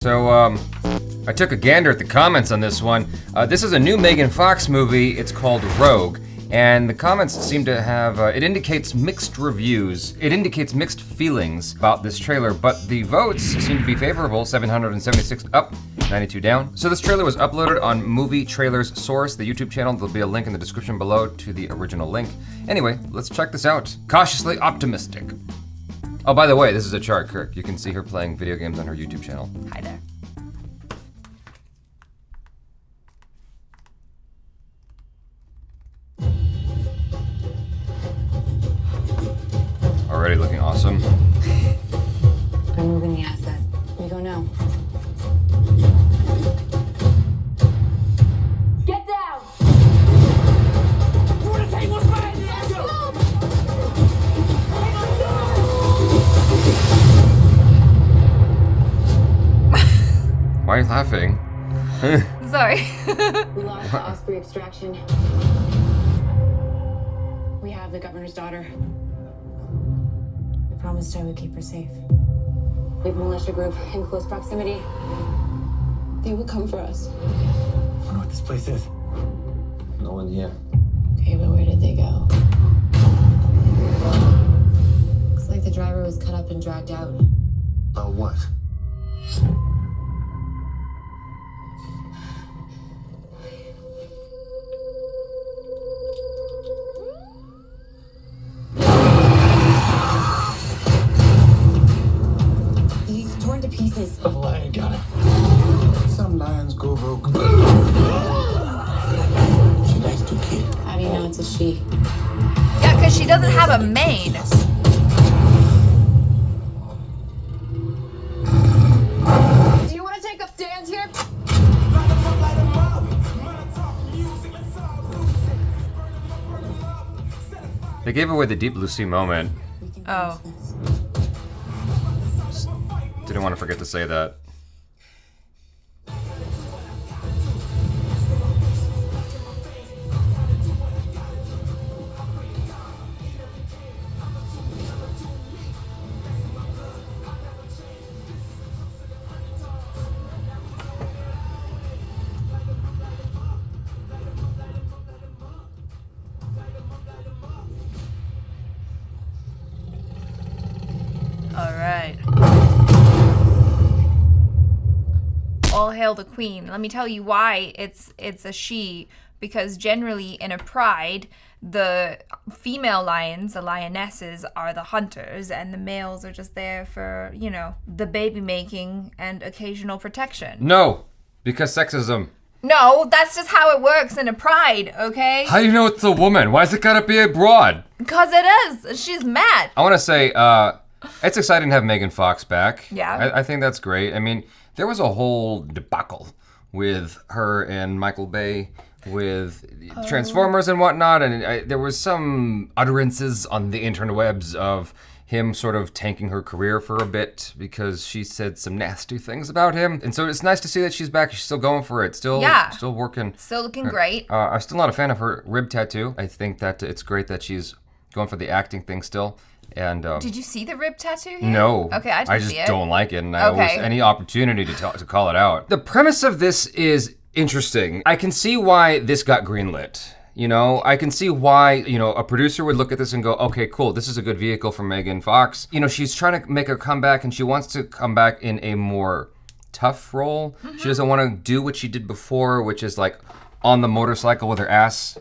So, I took a gander at the comments on this one. This is a new Megan Fox movie. It's called Rogue. And the comments seem to have, it indicates mixed reviews. It indicates mixed feelings about this trailer, but the votes seem to be favorable, 776 up, 92 down. So this trailer was uploaded on Movie Trailers Source, the YouTube channel. There'll be a link in the description below to the original link. Anyway, let's check this out. Cautiously optimistic. Oh, by the way, this is Achara KIRK. You can see her playing video games on her YouTube channel. Hi there. Already looking awesome. I'm moving the asset. We go now. Get down! You wanna take what's mine? Let's go! Why are you laughing? Sorry. We lost the Osprey extraction. We have the governor's daughter. I promised I would keep her safe. We have a militia group in close proximity. They will come for us. I wonder what this place is. No one here. Okay, but where did they go? Looks like the driver was cut up and dragged out. About what? He's torn to pieces. The lion got it. Some lions go rogue. She likes to kill. How do you know it's a she? Yeah, because she doesn't have a mane. Do you want to take a stand here? They gave away the Deep Blue Sea moment. Oh. Didn't want to forget to say that. All right. All hail the queen. Let me tell you why it's a she, because generally in a pride, the female lions, the lionesses, are the hunters, and the males are just there for, you know, the baby making and occasional protection. No, because sexism. No, that's just how it works in a pride, okay? How do you know it's a woman? Why's it gotta be a broad? Because it is. She's mad. I want to say, it's exciting to have Megan Fox back. Yeah. I think that's great. I mean, there was a whole debacle with her and Michael Bay with Transformers and whatnot, and there was some utterances on the interwebs of him sort of tanking her career for a bit because she said some nasty things about him. And so it's nice to see that she's back. She's still going for it. Still working. Still looking great. I'm still not a fan of her rib tattoo. I think that it's great that she's going for the acting thing still. And Did you see the rib tattoo here? No. Okay, I didn't see it. just don't like it, and I always any opportunity to call it out. The premise of this is interesting. I can see why this got greenlit. You know, I can see why, you know, a producer would look at this and go, okay, cool, this is a good vehicle for Megan Fox. You know, she's trying to make a comeback, and she wants to come back in a more tough role. She doesn't want to do what she did before, which is like on the motorcycle with her ass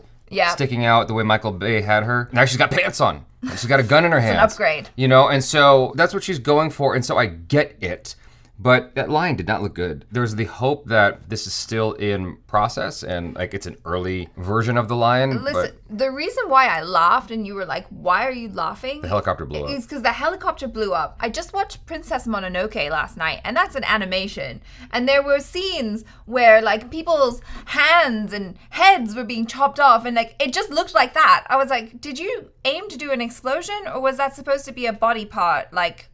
sticking out the way Michael Bay had her. Now she's got pants on. And she's got a gun in her hand. It's an upgrade. You know, and so that's what she's going for, and so I get it. But that line did not look good. There's the hope that this is still in process and like it's an early version of the lion. Listen, the reason why I laughed and you were like, why are you laughing? The helicopter blew up. Is because the helicopter blew up. I just watched Princess Mononoke last night, and that's an animation. And there were scenes where like people's hands and heads were being chopped off, and like it just looked like that. I was like, did you aim to do an explosion, or was that supposed to be a body part? Like,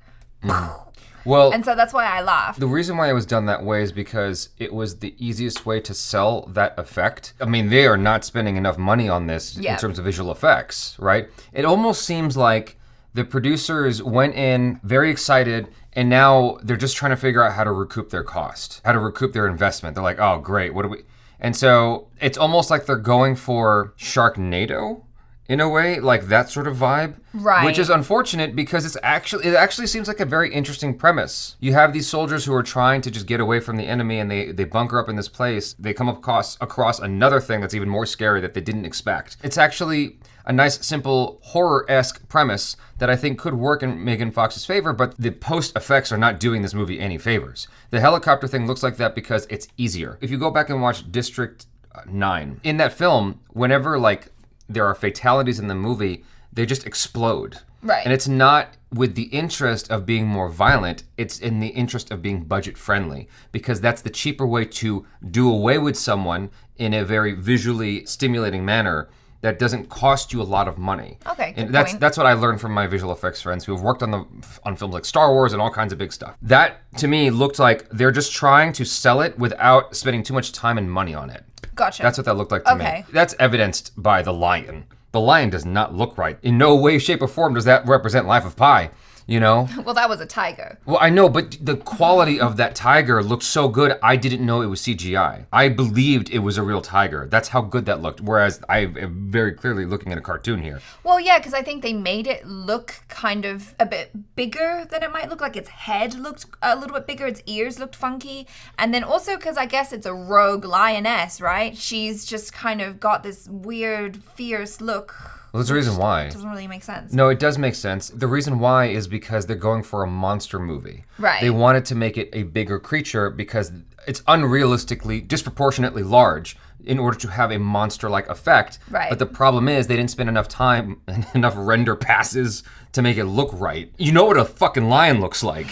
Well, and so that's why I laughed. The reason why it was done that way is because it was the easiest way to sell that effect. I mean, they are not spending enough money on this in terms of visual effects, right? It almost seems like the producers went in very excited And now they're just trying to figure out how to recoup their cost, how to recoup their investment. They're like, oh, great, what do we... And so it's almost like they're going for Sharknado in a way, like that sort of vibe. Right. Which is unfortunate because it actually seems like a very interesting premise. You have these soldiers who are trying to just get away from the enemy, and they bunker up in this place. They come across another thing that's even more scary that they didn't expect. It's actually a nice, simple, horror-esque premise that I think could work in Megan Fox's favor, but the post effects are not doing this movie any favors. The helicopter thing looks like that because it's easier. If you go back and watch District 9, in that film, whenever like there are fatalities in the movie, they just explode. Right. And it's not with the interest of being more violent, it's in the interest of being budget friendly, because that's the cheaper way to do away with someone in a very visually stimulating manner that doesn't cost you a lot of money. Okay, good and that's point. that's what I learned from my visual effects friends who have worked on films like Star Wars and all kinds of big stuff. That to me looked like they're just trying to sell it without spending too much time and money on it. Gotcha. That's what that looked like to Okay. me. That's evidenced by the lion. The lion does not look right. In no way, shape, or form does that represent Life of Pi, you know? Well, that was a tiger. Well, I know, but the quality of that tiger looked so good, I didn't know it was CGI. I believed it was a real tiger. That's how good that looked, whereas I am very clearly looking at a cartoon here. Well, yeah, because I think they made it look kind of a bit bigger than it might look. Like its head looked a little bit bigger, its ears looked funky. And then also because I guess it's a rogue lioness, right? She's just kind of got this weird, fierce look. Well, there's a reason why. Doesn't really make sense. No, it does make sense. The reason why is because they're going for a monster movie. Right. They wanted to make it a bigger creature because it's unrealistically, disproportionately large in order to have a monster-like effect. Right. But the problem is they didn't spend enough time and enough render passes to make it look right. You know what a fucking lion looks like.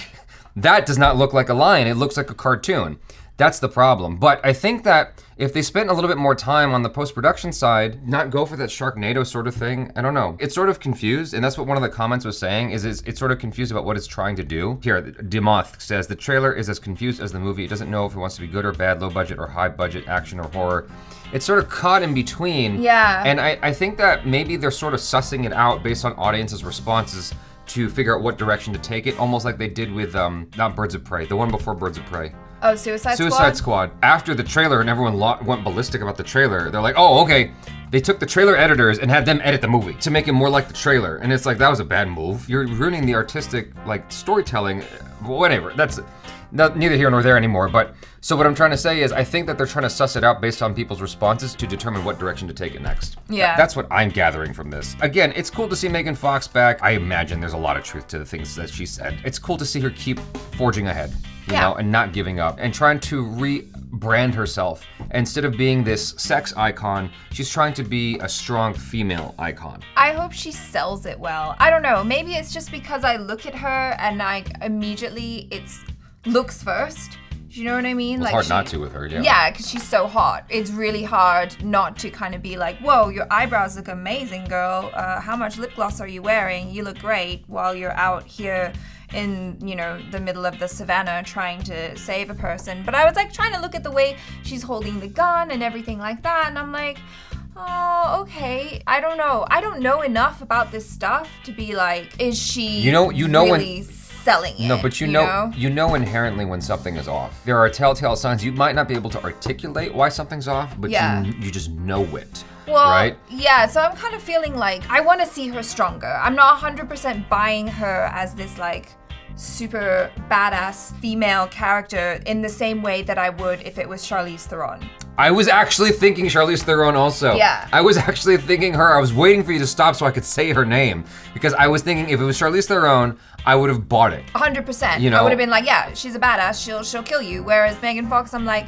That does not look like a lion. It looks like a cartoon. That's the problem. But I think that if they spent a little bit more time on the post-production side, not go for that Sharknado sort of thing, I don't know. It's sort of confused, and that's what one of the comments was saying, is it's sort of confused about what it's trying to do. Here, Demoth says, the trailer is as confused as the movie. It doesn't know if it wants to be good or bad, low budget or high budget, action or horror. It's sort of caught in between. Yeah. And I think that maybe they're sort of sussing it out based on audiences' responses to figure out what direction to take it, almost like they did with, not Birds of Prey, the one before Birds of Prey. Oh, Suicide Squad? Suicide Squad. After the trailer and everyone went ballistic about the trailer, they're like, oh, okay. They took the trailer editors and had them edit the movie to make it more like the trailer. And it's like, that was a bad move. You're ruining the artistic, like, storytelling, whatever. That's neither here nor there anymore. But so what I'm trying to say is I think that they're trying to suss it out based on people's responses to determine what direction to take it next. Yeah. That's what I'm gathering from this. Again, it's cool to see Megan Fox back. I imagine there's a lot of truth to the things that she said. It's cool to see her keep forging ahead. You know, and not giving up and trying to rebrand herself. Instead of being this sex icon, she's trying to be a strong female icon. I hope she sells it well. I don't know. Maybe it's just because I look at her and it's looks first. Do you know what I mean? It's hard not to with her, yeah. Yeah, because she's so hot. It's really hard not to kind of be like, whoa, your eyebrows look amazing, girl. How much lip gloss are you wearing? You look great while you're out here in, the middle of the savannah trying to save a person. But I was like trying to look at the way she's holding the gun and everything like that, and I'm like, oh, okay. I don't know. I don't know enough about this stuff to be like, is she really selling it? No, but you know inherently when something is off. There are telltale signs. You might not be able to articulate why something's off, but you just know it. Well, right? Yeah, so I'm kind of feeling like I want to see her stronger. I'm not 100% buying her as this like super badass female character in the same way that I would if it was Charlize Theron. I was actually thinking Charlize Theron also. Yeah. I was actually thinking her. I was waiting for you to stop so I could say her name. Because I was thinking if it was Charlize Theron, I would have bought it. 100%. I would have been like, yeah, she's a badass. She'll kill you. Whereas Megan Fox, I'm like,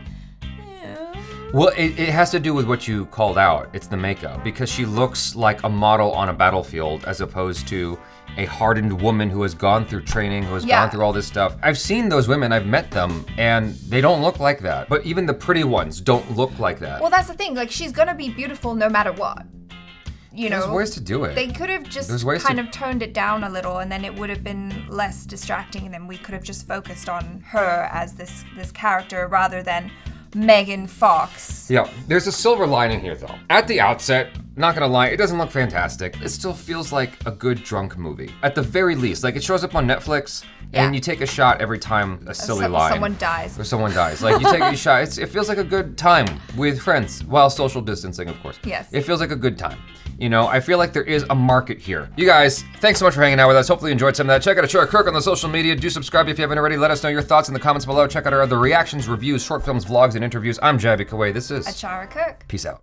well, it has to do with what you called out. It's the makeup. Because she looks like a model on a battlefield as opposed to a hardened woman who has gone through training, who has gone through all this stuff. I've seen those women, I've met them, and they don't look like that. But even the pretty ones don't look like that. Well, that's the thing. Like, she's gonna be beautiful no matter what. There's ways to do it. They could have just kind of toned it down a little, and then it would have been less distracting, and then we could have just focused on her as this character rather than Megan Fox. Yeah, there's a silver lining here, though. At the outset, Not gonna lie, it doesn't look fantastic. It still feels like a good drunk movie. At the very least, like it shows up on Netflix, Yeah. and you take a shot every time a silly line. Someone dies. Or someone dies. Like you take a shot, it feels like a good time with friends, while social distancing, of course. Yes. It feels like a good time. You know, I feel like there is a market here. You guys, thanks so much for hanging out with us. Hopefully you enjoyed some of that. Check out Achara KIRK on the social media. Do subscribe if you haven't already. Let us know your thoughts in the comments below. Check out our other reactions, reviews, short films, vlogs, and interviews. I'm Jaby Koay. This is Achara KIRK. Peace out.